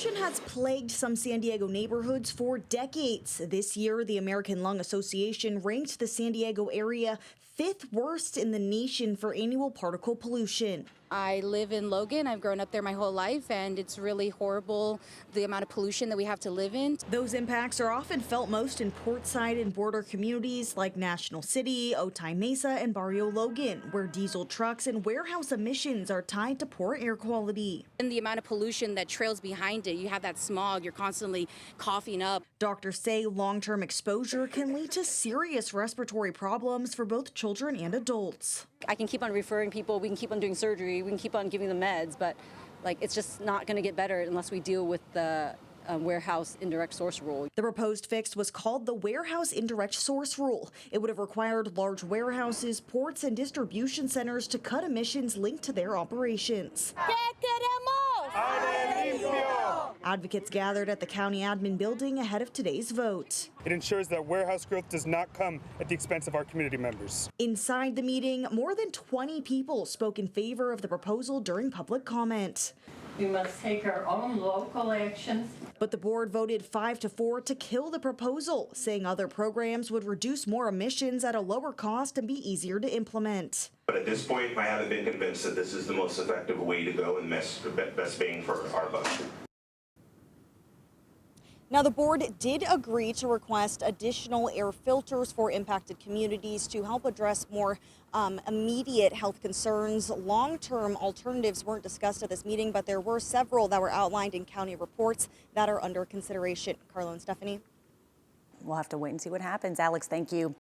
Pollution has plagued some San Diego neighborhoods for decades. This year, the American Lung Association ranked the San Diego area fifth worst in the nation for annual particle pollution. I live in Logan. I've grown up there my whole life, and it's really horrible the amount of pollution that we have to live in. Those impacts are often felt most in portside and border communities like National City, Otay Mesa, and Barrio Logan, where diesel trucks and warehouse emissions are tied to poor air quality. And the amount of pollution that trails behind it, you have that smog, you're constantly coughing up. Doctors say long-term exposure can lead to serious respiratory problems for both children and adults. I can keep on referring people, we can keep on doing surgery, we can keep on giving them meds, but it's just not going to get better unless we deal with the warehouse indirect source rule. The proposed fix was called the Warehouse Indirect Source Rule. It would have required large warehouses, ports, and distribution centers to cut emissions linked to their operations. Advocates gathered at the county admin building ahead of today's vote. It ensures that warehouse growth does not come at the expense of our community members. Inside the meeting, more than 20 people spoke in favor of the proposal during public comment. We must take our own local actions. But the board voted 5-4 to kill the proposal, saying other programs would reduce more emissions at a lower cost and be easier to implement. But at this point, I haven't been convinced that this is the most effective way to go and best bang for our buck. Now, the board did agree to request additional air filters for impacted communities to help address more immediate health concerns. Long-term alternatives weren't discussed at this meeting, but there were several that were outlined in county reports that are under consideration. Carla and Stephanie. We'll have to wait and see what happens. Alex, thank you.